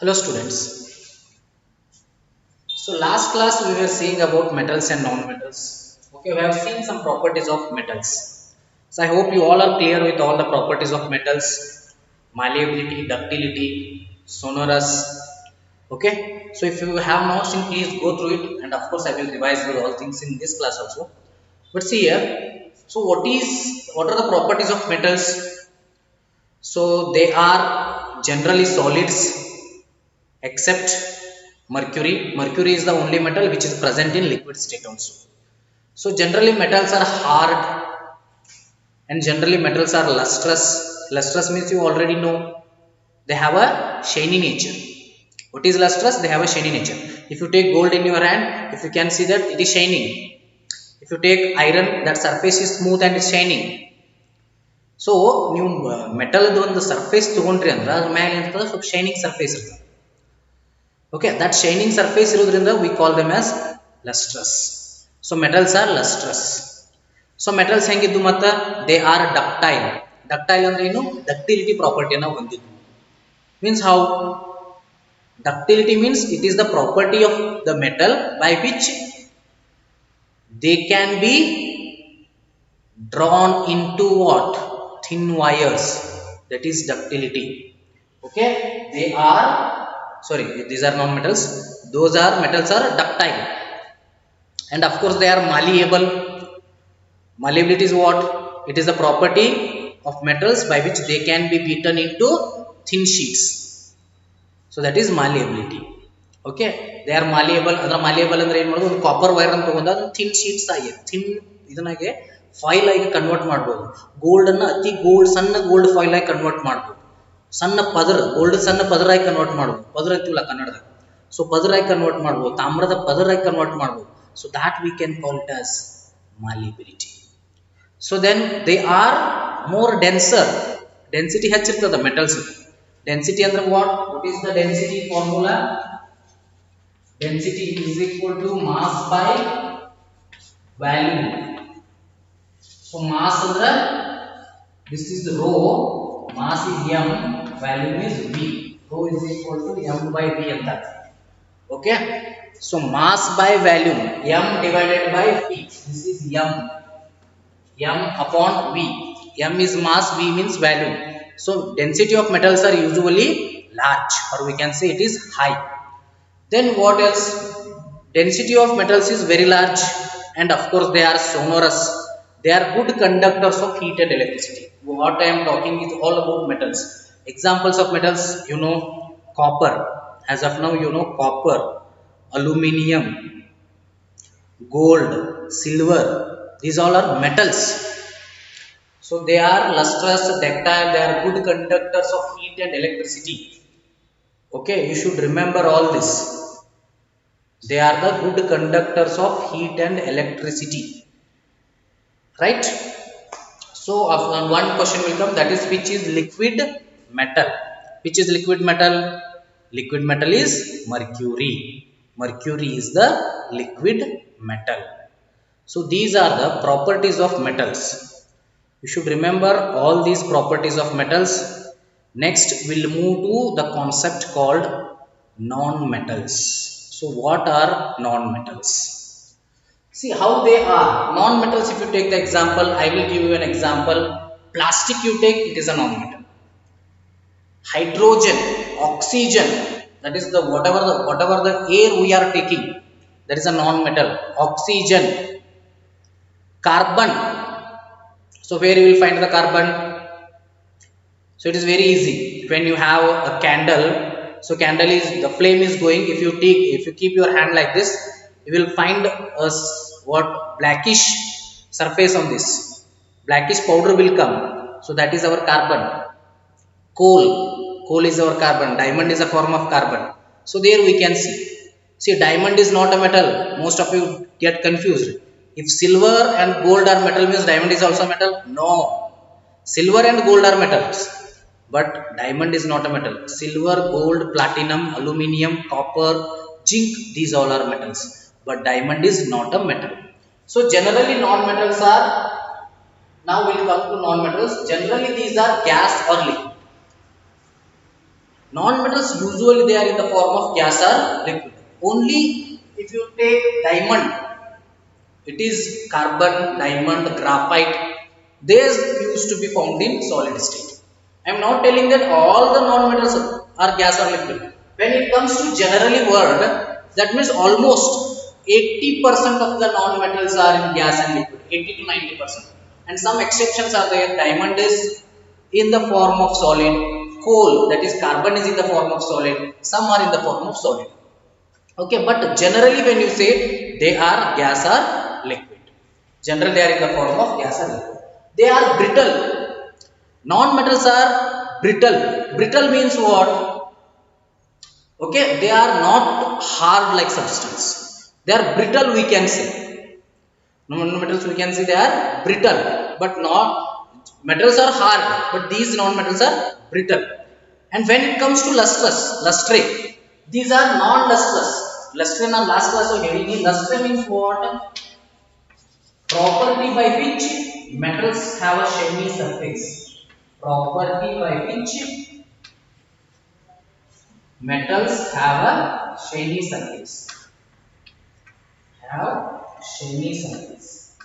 Hello students. So last class we were seeing about metals and non-metals. Okay, we have seen some properties of metals. So I hope you all are clear with all the properties of metals, malleability, ductility, sonorous. Okay, so if you have not seen, please go through it, and of course I will revise those all things in this class also. But see here, so what are the properties of metals? So they are generally solids except mercury. Mercury is the only metal which is present in liquid state also. So generally metals are hard and generally metals are lustrous. Lustrous means you already know they have a shiny nature. What is lustrous? They have a shiny nature. If you take gold in your hand, if you can see that it is shining. If you take iron, that surface is smooth and is shining. So ನೀವು metal ಒಂದು surface ತಗೊಂಡ್ರಿ ಅಂದ್ರೆ ಅದ್ರ ಮೇಲೆ ಏನಿರ್ತದೆ ಸ್ವಲ್ಪ shining surface ಇರ್ತದೆ. Okay, that shining surface irudrinda we call them as lustrous. So metals are lustrous. So metals hengiddu matta they are ductile. Ductile andre enu ductility property na hondiddu. Means how? Ductility means it is the property of the metal by which they can be drawn into what? Thin wires. That is ductility. Okay, they are, sorry, these are non-metals. Those are metals are ductile, and of course they are malleable. Malleability is what? It is the property of metals by which they can be beaten into thin sheets. So that is malleability. Okay, they are malleable. Adra malleable andre ಏನು ಮಾಡೋದು, ಒಂದು copper wire ಅನ್ನು ತಗೊಂಡು ಅದನ್ನು thin sheets ಆಗಿ thin ಇದನ್ನಾಗೆ foil ಆಗಿ convert ಮಾಡಬಹುದು. Gold ಅನ್ನು ಅತಿ ಸಣ್ಣ ಗೋಲ್ಡ್ ಫಾಯಿಲ್ ಆಗಿ ಕನ್ವರ್ಟ್ ಮಾಡಬಹುದು. ಸಣ್ಣ ಪದರ, ಗೋಲ್ಡ್ ಸಣ್ಣ ಪದರಾಗಿ ಕನ್ವರ್ಟ್ ಮಾಡಬಹುದು. ಪದರ ಅಂತೀವಲ್ಲ ಕನ್ನಡದಾಗ. ಸೊ ಪದರಾಗಿ ಕನ್ವರ್ಟ್ ಮಾಡಬಹುದು, ತಾಮ್ರದ ಪದರಾಗಿ ಕನ್ವರ್ಟ್ ಮಾಡಬಹುದು. So that we can call it as malleability. So then they are more denser. Density ಹೆಚ್ಚಿರ್ತದ metals. Density ಅಂದ್ರೆ what is the density formula? Density is equal to mass by volume. So mass ಅಂದ್ರೆ this is the rho, mass is m, volume is v. Rho is equal to m by v anta. Okay, so mass by volume, m divided by v. This is m upon v. M is mass, v means volume. So density of metals are usually large, or we can say it is high. Then what else? Density of metals is very large, and of course they are sonorous. They are good conductors of heat and electricity. What I am talking is all about metals. Examples of metals, you know, copper. As of now, you know copper, aluminium, gold, silver. These all are metals. So they are lustrous, ductile. They are good conductors of heat and electricity. Okay, you should remember all this. They are the good conductors of heat and electricity. Right? So one question will come, that is which is liquid metal? Which is liquid metal? Liquid metal is mercury. Mercury is the liquid metal. So these are the properties of metals. You should remember all these properties of metals. Next we'll move to the concept called non-metals. So what are non-metals? See how they are. Non-metals, if you take the example, I will give you an example. Plastic you take, it is a non-metal. Hydrogen, oxygen, that is the whatever the air we are taking, that is a non-metal. Oxygen, carbon. So where you will find the carbon? So it is very easy. When you have a candle, so candle is, the flame is going. If you keep your hand like this, you will find a blackish surface on this. Blackish powder will come. So that is our carbon. Coal is our carbon. Diamond is a form of carbon. So there we can see. See, diamond is not a metal. Most of you get confused. If silver and gold are metal, means diamond is also metal? No. Silver and gold are metals, but diamond is not a metal. Silver, gold, platinum, aluminium, copper, zinc, these all are metals, but diamond is not a metal. So generally non-metals are, now we will come to non-metals. Generally these are gas or liquid. Non-metals usually they are in the form of gas or liquid. Only if you take diamond, it is carbon, diamond, graphite, they used to be found in solid state. I am not telling that all the non-metals are gas or liquid. When it comes to generally word, that means almost 80% of the non-metals are in gas and liquid, 80 to 90%. And some exceptions are there. Diamond is in the form of solid, coal, that is carbon, is in the form of solid, some are in the form of solid. Okay, but generally when you say they are gas or liquid, generally they are in the form of gas or liquid. They are brittle. Non-metals are brittle. Brittle means what? Okay, they are not hard like substance. They are brittle, we can say. Non-metals we can say they are brittle, but not metals are hard, but these non-metals are brittle. And when it comes to lustrous, lustre, these are non-lustrous. Lustre na last class of hearing. Lustre means what? Property by which metals have a shiny surface. Property by which metals have a shiny surface. Have shiny surface.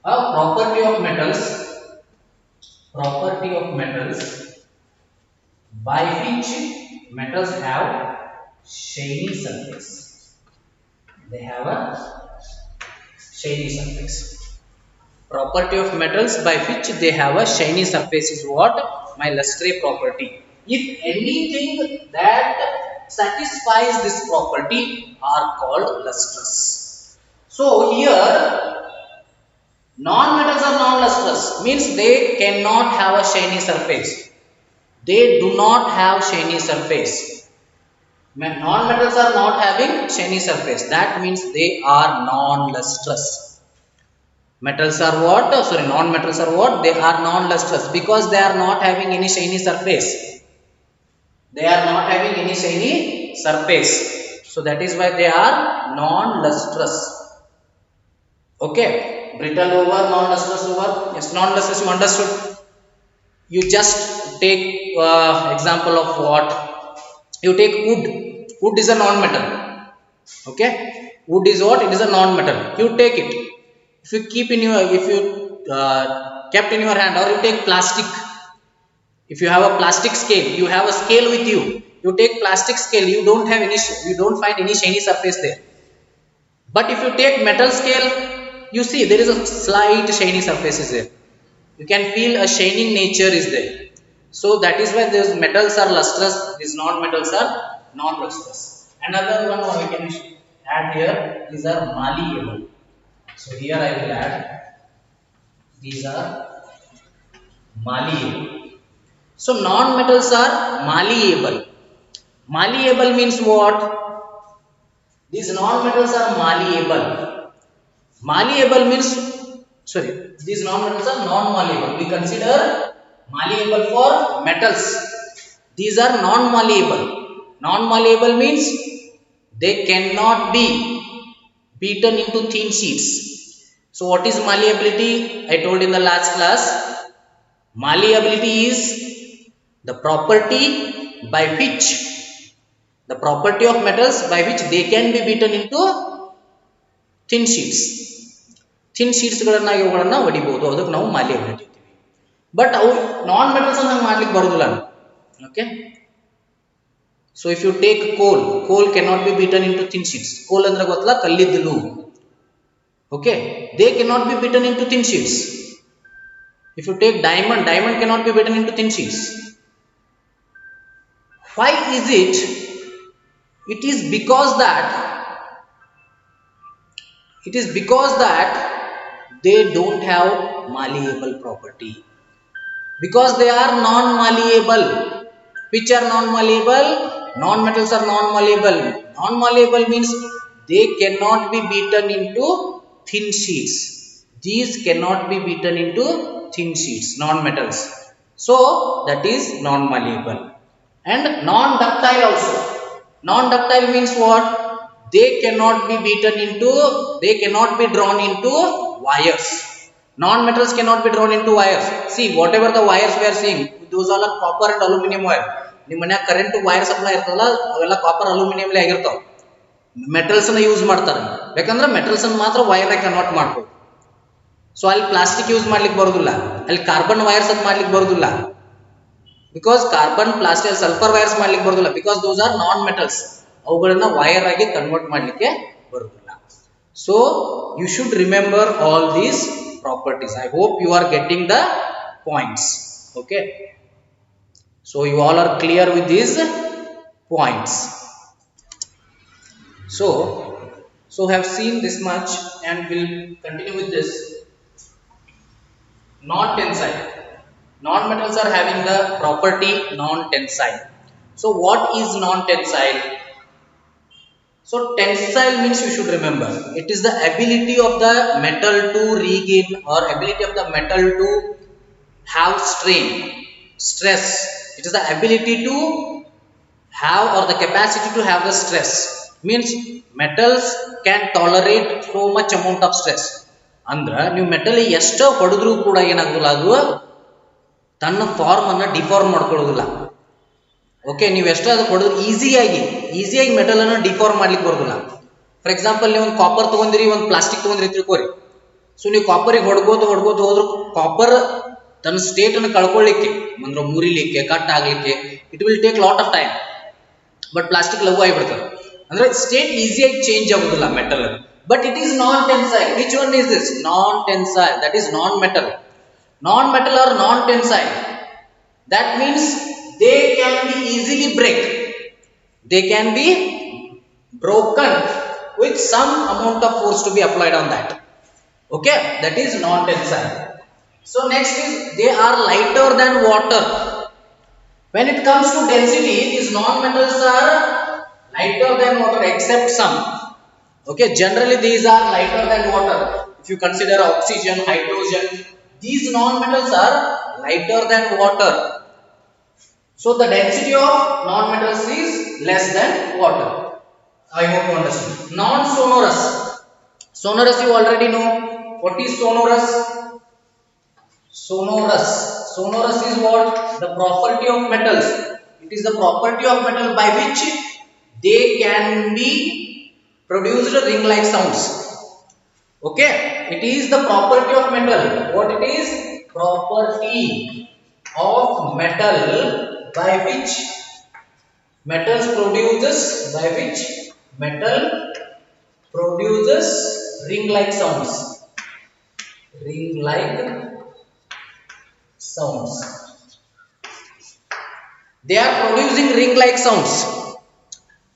A property of metals. Property of metals by which metals have shiny surface. They have a shiny surface. Property of metals by which they have a shiny surface is what? My lustre property. If anything that satisfies this property are called lustrous. So here non-metals are non-lustrous, means they cannot have a shiny surface. They do not have shiny surface. Non-metals are not having shiny surface. That means they are non-lustrous. Metals are what? Sorry, non-metals are what? They are non-lustrous because they are not having any shiny surface. They are not having any shiny surface. So that is why they are non-lustrous. Okay, brittle over, non-lustrous over. Yes, non-lustrous you understood. You just take example of what? You take wood. Wood is a non-metal. Okay, wood is what? It is a non-metal. You take it. If you keep in your, if you kept in your hand, or you take plastic. If you have a plastic scale, you have a scale with you. You take plastic scale. You don't have any. You don't find any shiny surface there. But if you take metal scale, you see there is a slight shiny surface is there. You can feel a shining nature is there. So that is why these metals are lustrous, these non-metals are non-lustrous. Another one we can add here, these are malleable. So here I will add, these are malleable. So non-metals are malleable. Malleable means what? These non-metals are malleable. Malleable means, sorry, these non-metals are non-malleable. We consider malleable for metals. These are non-malleable. Non-malleable means they cannot be beaten into thin sheets. So what is malleability? I told in the last class, malleability is the property by which, the property of metals by which they can be beaten into thin sheets. Thin sheets ಗಳನ್ನ ಇವುಗಳನ್ನ ಹೊಡಿಬಹುದು, ಅದಕ್ಕೆ ನಾವು malleability ಅಂತೀವಿ. But ಅವು non metals ಅನ್ನು ಮಾಡ್ಲಿಕ್ಕೆ ಬರೋದಿಲ್ಲ. Okay, so if you take coal, coal cannot be beaten into thin sheets. Coal ಅಂದ್ರೆ ಗೊತ್ತಲ್ಲ, ಕಲ್ಲಿದ್ದಲು. Okay, they cannot be beaten into thin sheets. If you take diamond, diamond cannot be beaten into thin sheets. Why is it? It is because that they don't have malleable property. Because they are non-malleable. Which are non-malleable? Non-metals are non-malleable. Non-malleable means they cannot be beaten into thin sheets. These cannot be beaten into thin sheets, non-metals. So that is non-malleable. And non-ductile also. Non-ductile means what? They cannot be beaten into, they cannot be drawn into wires. Non-metals cannot be drawn into wires. See, whatever the wires we are seeing, those all are copper and aluminum wire. ನಿಮ್ಮ ಮನ್ಯಾಗ current wire supply ಇರ್ತದಲ್ಲ ಅವೆಲ್ಲ copper ಅಲ್ಯೂಮಿನಿಯಂಲಿ ಆಗಿರ್ತಾವ. Metals ಅನ್ನ use ಮಾಡ್ತಾರೆ, ಯಾಕಂದ್ರೆ metals ಅನ್ನು ಮಾತ್ರ ವೈರ್ ಆಗಿ ಕನ್ವರ್ಟ್ ಮಾಡ್ಬೋದು. ಸೊ ಅಲ್ಲಿ ಪ್ಲಾಸ್ಟಿಕ್ ಯೂಸ್ ಮಾಡ್ಲಿಕ್ಕೆ ಬರೋದಿಲ್ಲ, ಅಲ್ಲಿ ಕಾರ್ಬನ್ ವೈರ್ಸ್ ಅಂತ ಮಾಡ್ಲಿಕ್ಕೆ ಬರೋದಿಲ್ಲ. Because carbon plastic sulphur wires ಮಾಡ್ಲಿಕ್ಕೆ ಬರೋದಿಲ್ಲ, because those are non metals. ಅವುಗಳನ್ನ ವೈರ್ ಆಗಿ ಕನ್ವರ್ಟ್ ಮಾಡ್ಲಿಕ್ಕೆ ಬರೋದಿಲ್ಲ. So you should remember all these properties. I hope you are getting the points. Okay, so you all are clear with these points. So have seen this much and we'll continue with this. Non-tensile. Non-metals are having the property non-tensile. So what is non-tensile? So tensile means you should remember, it is the ability of the metal to regain or ability of the metal to have strain, stress. It is the ability to have or the capacity to have the stress. Means metals can tolerate so much amount of stress. Andra ನೀವು metal ಎಷ್ಟು ಹೊಡೆದ್ರೂ ಕೂಡ ಏನಾಗೋದಿಲ್ಲ, ಅದು ತನ್ನ form ಅನ್ನ deform ಮಾಡ್ಕೊಳ್ಳೋದಿಲ್ಲ. Okay, ನೀವು ಎಷ್ಟು ಅದು ಹೊಡೆದ್ರು ಈಸಿಯಾಗಿ ಮೆಟಲ್ ಅನ್ನು ಡಿಫಾರ್ಮ್ ಮಾಡ್ಲಿಕ್ಕೆ ಬರೋದಿಲ್ಲ. ಫಾರ್ ಎಕ್ಸಾಂಪಲ್ ನೀವು ಒಂದು ಕಾಪರ್ ತಗೊಂಡಿರಿ, ಒಂದು ಪ್ಲಾಸ್ಟಿಕ್ ತಗೊಂಡ್ರಿ ತಿಳ್ಕೊರಿ. ಸೊ ನೀವು ಕಾಪರಿಗೆ ಹೊಡ್ಕೋತ ಹೋದ್ರು ಕಾಪರ್ ತನ್ನ ಸ್ಟೇಟ್ ಅನ್ನು ಕಳ್ಕೊಳ್ಳಿಕ್ಕೆ, ಅಂದ್ರೆ ಮುರಿಲಿಕ್ಕೆ, ಕಟ್ ಆಗ್ಲಿಕ್ಕೆ it will take lot of time. But plastic ಲಘು ಆಗಿಬಿಡ್ತದೆ, ಅಂದ್ರೆ ಸ್ಟೇಟ್ ಈಸಿಯಾಗಿ ಚೇಂಜ್ ಆಗುದಿಲ್ಲ metal. But it is non tensile. Which one is this? Non tensile, that is non metal. Non metal are non tensile. That means they can be easily break. They can be broken with some amount of force to be applied on that. Okay, that is non tensile. So next is they are lighter than water. When it comes to density, these non-metals are lighter than water except some. Okay, generally these are lighter than water. If you consider oxygen, hydrogen, these non-metals are lighter than water. So the density of non-metals is less than water. I hope you understand. Non-sonorous. Sonorous you already know. What is sonorous? Sonorous is what? The property of metals. It is the property of metal by which they can be produced ring-like sounds. Okay, it is the property of metal. What it is? Property of metal by which metal produces ring-like sounds. Ring-like sounds. They are producing ring-like sounds.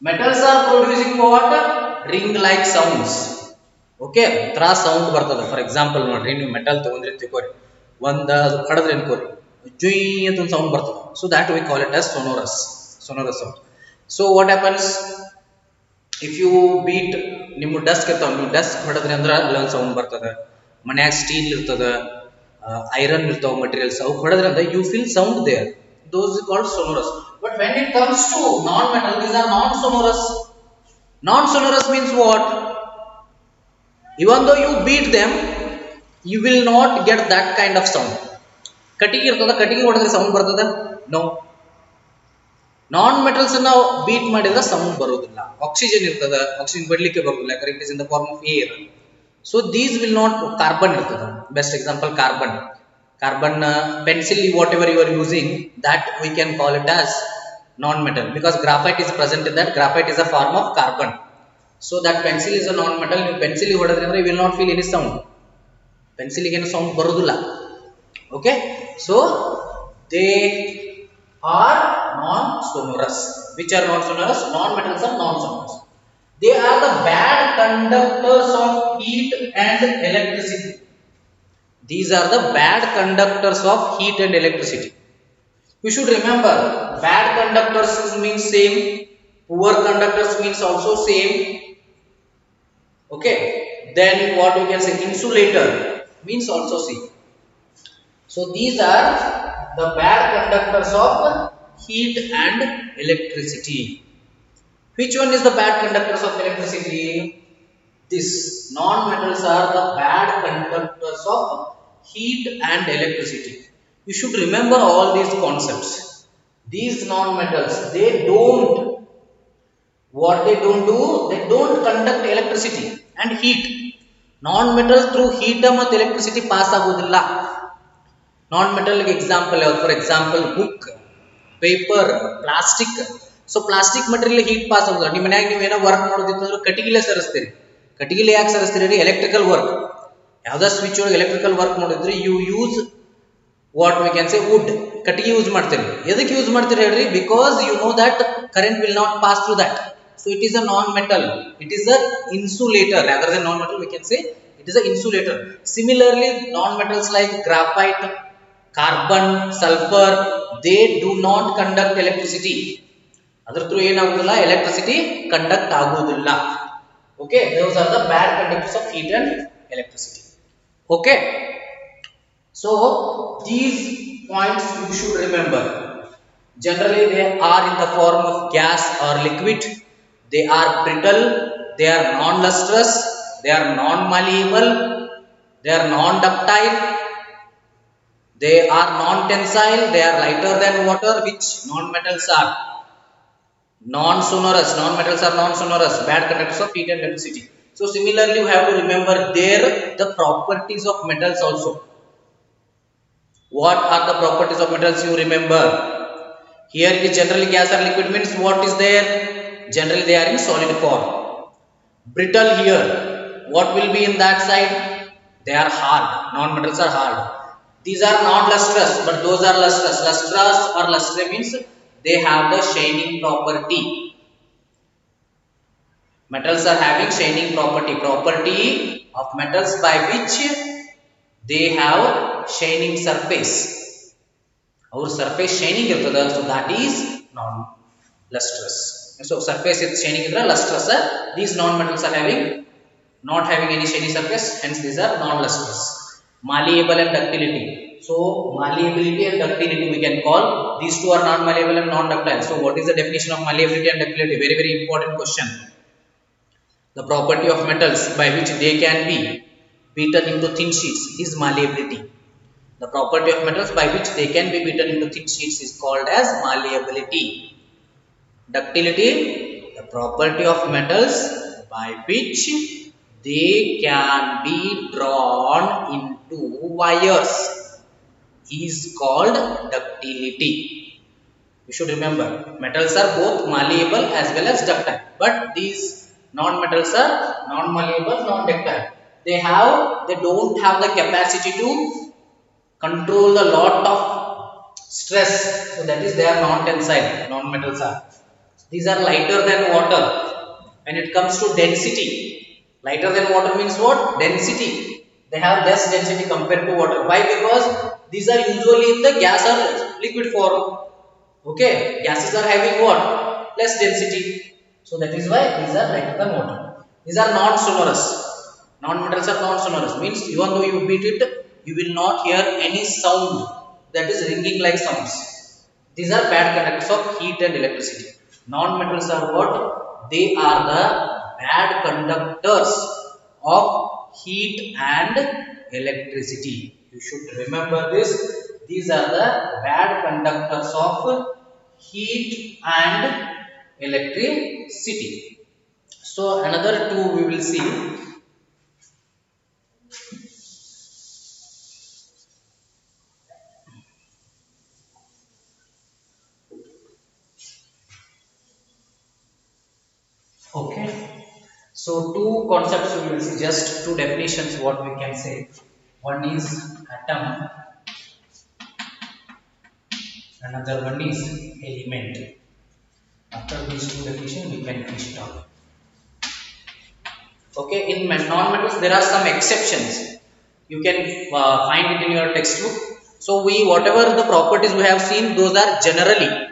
Metals are producing what? Ring-like sounds. Okay, ತರ sound ಬರ್ತದೆ. For example ನೋಡ್ರಿ, ನೀವು metal ತಗೊಂಡ್ರಿ ತಿಳ್ಕೊರಿ, ಒಂದು ಅದು ಕಡದ್ರೆ ಅನ್ಕೋರಿ, ಜುಯ್ ಅಂತ ಒಂದು sound ಬರ್ತದೆ. So that we call it as sonorous sound. So what happens if you beat, ನಿಮ್ಮ ಡಸ್ಕ್ ಇರ್ತಾವ, ನೀವು ಡಸ್ಕ್ ಹೊಡೆದ್ರಿ ಅಂದ್ರೆ ಅಲ್ಲೊಂದು ಸೌಂಡ್ ಬರ್ತದೆ. ಮನ್ಯಾಗ ಸ್ಟೀಲ್ ಇರ್ತದೆ, ಐರನ್ ಇರ್ತಾವ ಮಟೀರಿಯಲ್ಸ್, ಅವು ಹೊಡೆದ್ರೆ ಅಂದ್ರೆ you feel sound there. Those is called sonorous. But when it comes to non-metal, these are non-sonorous. Non-sonorous means what? Even though you beat them, you will not get that kind of sound. ಕಟ್ಟಿಗೆ ಇರ್ತದ, ಕಟ್ಟಿಗೆ ಹೊಡೆದ್ರೆ sound ಬರ್ತದ? No. Non metals ನಾವು beat ಮಾಡಿದ್ರೆ sound ಬರೋದಿಲ್ಲ. Oxygen ಇರ್ತದ, oxygen ಬಿಡ್ಲಿಕ್ಕೆ ಬರೋದಿಲ್ಲ, ಯಾಕಂದ್ರೆ it is in the form of air. So these will not. Carbon ಇರ್ತದ, best example carbon. Pencil, whatever you are using, that we can call it as non-metal, because graphite is present in that. Graphite is a form of carbon. So that pencil is a non-metal. You pencil ಹೊಡೆದ್ರೆ ಅಂದ್ರೆ you will not feel any sound. Pencil ಗೆ ಏನು sound ಬರೋದಿಲ್ಲ. Okay, so they are non-sonorous. Which are non-sonorous? Non-metals are non-sonorous. They are the bad conductors of heat and electricity. These are the bad conductors of heat and electricity. You should remember, bad conductors means same, poor conductors means also same. Okay, then what we can say, insulator means also same. So these are the bad conductors of heat and electricity. Which one is the bad conductors of electricity? This non-metals are the bad conductors of heat and electricity. You should remember all these concepts. These non-metals, they don't, what they don't do, they don't conduct electricity and heat. Non-metal through heat and electricity pass agudilla. Non-metal example, for example, book, paper, plastic. So plastic material heat pass agudilla. ನಿಮ್ಮ ಮನೆಯಾಗ ನೀವು ಏನೋ work ಮಾಡೋದಿತ್ತಂದ್ರೆ ಕಟ್ಟಿಗೆಲೆ ಸರಿಸ್ತೀರಿ. ಕಟ್ಟಿಗೆಲೆ ಯಾಕೆ ಸರಿಸ್ತೀರಿ? Electrical work. ಯಾವುದೋ switch ಒಳಗೆ ಎಲೆಕ್ಟ್ರಿಕಲ್ ವರ್ಕ್ ಮಾಡಿದ್ರೆ you use what we can say wood. ಕಟ್ಟಿಗೆ ಯೂಸ್ ಮಾಡ್ತೀರಿ. ಎದಕ್ಕೆ ಯೂಸ್ ಮಾಡ್ತೀರಿ ಹೇಳ್ರಿ? Because you know that current will not pass through that. So it is a non-metal. It is a insulator. Rather than non-metal, we can say it is a insulator. Similarly, non-metals like graphite, carbon, sulfur, they do not conduct electricity. Adar through ಏನಾಗುದಿಲ್ಲ, electricity conduct ಆಗುವುದಿಲ್ಲ. Okay, those are the bad conductors of heat and electricity. Okay, so these points you should remember. Generally they are in the form of gas or liquid. They are brittle, they are non-lustrous, they are non-malleable, they are non-ductile, they are non-tensile, they are lighter than water. Which non-metals are non-sonorous? Non-metals are non-sonorous, bad conductors of heat and electricity. So similarly you have to remember there the properties of metals also. What are the properties of metals? You remember here it is generally gas or liquid, means what is there? Generally they are in solid form. Brittle here, what will be in that side? They are hard. Non-metals are hard. These are non-lustrous, but those are lustrous. Lustrous or lustre means they have the shining property. Metals are having shining property. Property of metals by which they have shining surface. Our surface shining irtada, so that is non-lustrous. So surface is shining idra lustrous. These non-metals are not having any shiny surface, hence these are non-lustrous. Malleable and ductility. So malleability and ductility we can call. These two are non-malleable and non-ductile. So what is the definition of malleability and ductility? Very, very important question. The property of metals by which they can be beaten into thin sheets is malleability. The property of metals by which they can be beaten into thin sheets is called as malleability. Ductility, the property of metals by which they can be drawn into wires is called ductility. You should remember, metals are both malleable as well as ductile, but these non-metals are non-malleable, non-ductile. They don't have the capacity to control a lot of stress, so that is they are non-tensile. Non-metals are. These are lighter than water. When it comes to density, lighter than water means what? Density. They have less density compared to water. Why? Because these are usually in the gas or liquid form. Okay, gases are having what? Less density. So that is why these are lighter than water. These are non-sonorous. Non-metals are non-sonorous, means even though you beat it, you will not hear any sound, that is ringing like sounds. These are bad conductors of heat and electricity. Non-metals are what? They are the bad conductors of heat and electricity. You should remember this. These are the bad conductors of heat and electricity. So another two we will see. Okay, so two concepts we will see, just two definitions what we can say. One is atom, another one is element. After these two definitions we can finish it off. Okay, in non-metals there are some exceptions. You can find it in your textbook. So whatever the properties we have seen, those are generally.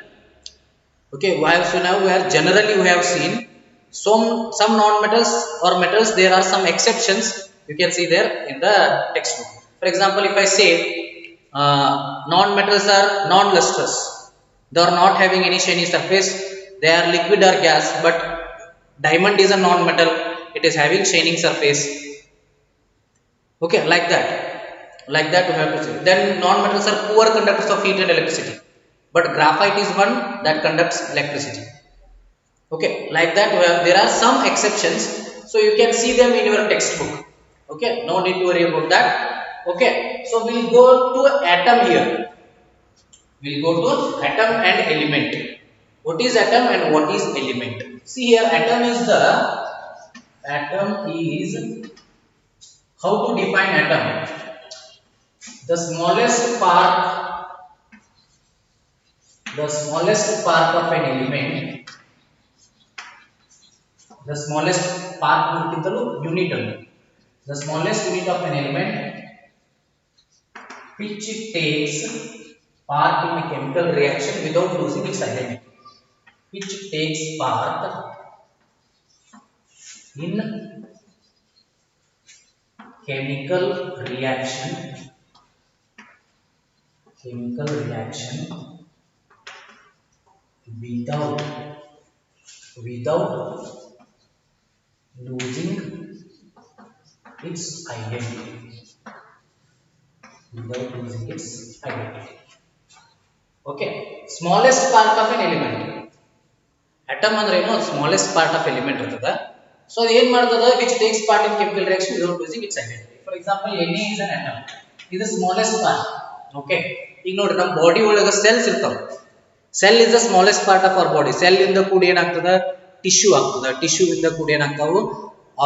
Okay, now we are generally we have seen. Some non-metals or metals, there are some exceptions. You can see there in the textbook. For example, if I say non-metals are non-lustrous, they are not having any shiny surface, they are liquid or gas, but diamond is a non-metal, it is having shining surface. Okay, like that we have to say. Then non-metals are poor conductors of heat and electricity, but graphite is one that conducts electricity. Okay, like that there are some exceptions, so you can see them in your textbook. Okay, no need to worry about that. Okay, so we'll go to atom here. We'll go to atom and element. What is atom and what is element? See here, atom is how to define atom. The smallest part of an element, the smallest part unit, the smallest unit of an element which takes part in a chemical reaction without losing its identity. Which takes part in chemical reaction without losing its identity. Okay, smallest part of an element. Atom andre eno smallest part of element irtada. So ಏನು ಮಾಡ್ತದ which takes part in chemical reaction without losing its identity. For example, Na is an atom. This is the smallest part. Okay, ಈಗ ನೋಡ್ರಿ ನಮ್ಮ body ಒಳಗ cells ಇರ್ತಾವ. Cell is the smallest part of our body. Cell ಇಂದ ಕೂಡಿ ಏನಾಗ್ತದ tissue ಆಗ್ತದ. Tissue ಇಂದ ಕೂಡಿ ಏನಾಗ್ತಾವು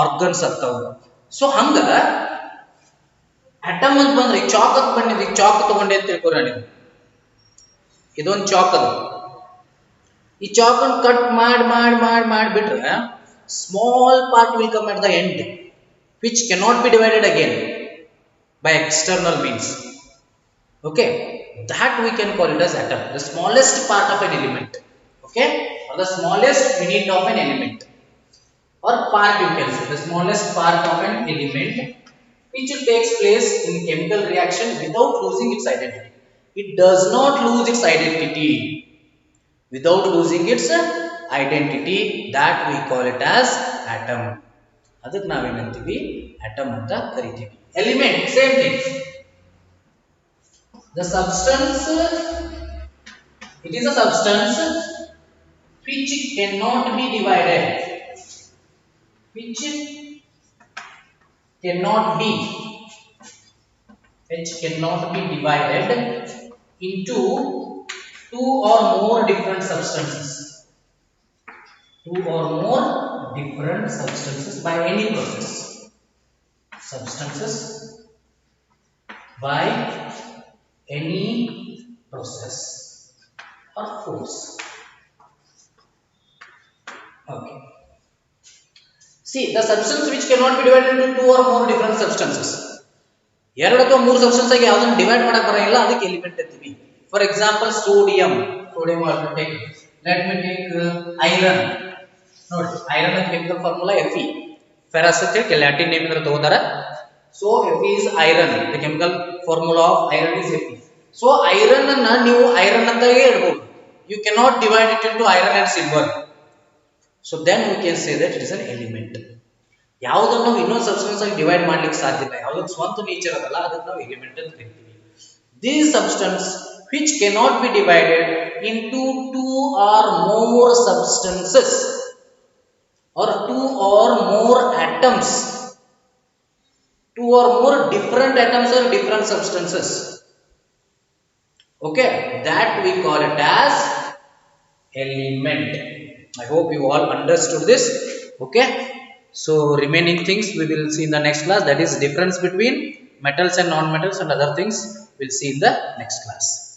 ಆರ್ಗನ್ಸ್ ಆಗ್ತಾವು. ಸೊ ಹಂಗ atom ಅಂತ ಬಂದ್ರೆ ಚಾಕ್ ಅಂತ ಬಂದಿದೆ. ಚಾಕ್ ತಗೊಂಡೆ ಅಂತ ತಿಳ್ಕೊರ ನೀವು. ಇದೊಂದು ಚಾಕ್ ಅದ. ಈ ಚಾಕ್ ಅನ್ನು ಕಟ್ ಮಾಡಿ ಬಿಟ್ರೆ small part will come at the end which cannot be divided again by external means. Okay, that we can call it as atom, the smallest part of an element. Okay, or the smallest unit of an element, or part you can say, the smallest part of an element which takes place in chemical reaction without losing its identity. It does not lose its identity. Without losing its identity, that we call it as atom. Adak nav enantivi atom anta karitivi. Element, same thing. The substance, it is a substance which cannot be divided, which cannot be divided into two or more different substances. By any process. By any process or force. Okay. See, the substance which cannot be divided into two or more different substances. ಎರಡು ಅಥವಾ ಮೂರು substance ಆಗಿ ಯಾವುದನ್ನು divide ಮಾಡಕ್ಕೆ ಬರೋಲ್ಲ, ಅದಕ್ಕೆ element ಅಂತೀವಿ. For example sodium let me take iron. ನೋಡಿ, iron ನ ಕೆಮಿಕಲ್ ಫಾರ್ಮುಲಾ Fe. ferrous ಅಂತ ಲ್ಯಾಟಿನ್ ನೇಮ್ ಇಂದ ತಗೋತಾರ. So Fe is iron. The chemical formula of iron is Fe. So iron ಅನ್ನ ನೀವು iron ಅಂತಾಗೆ ಇಡಬಹುದು. You cannot divide it into iron and silver. So then we can say that it is an element. ಯಾವುದನ್ನು ನಾವು ಇನ್ನೊಂದು substance ಆಗಿ divide ಮಾಡ್ಲಿಕ್ಕೆ ಸಾಧ್ಯ ಇಲ್ಲ. ಯಾವುದಕ್ಕೆ ಸ್ವಂತ ನೇಚರ್ ಅದಲ್ಲ, ಅದಕ್ಕೆ ನಾವು ಎಲಿಮೆಂಟ್ ಅಂತ ಕರಿತೀವಿ. These substance which cannot be divided into two or more substances or two or more atoms, two or more different atoms or different substances. Okay, that we call it as element. I hope you all understood this. Okay, so remaining things we will see in the next class, that is difference between metals and non-metals and other things we'll see in the next class.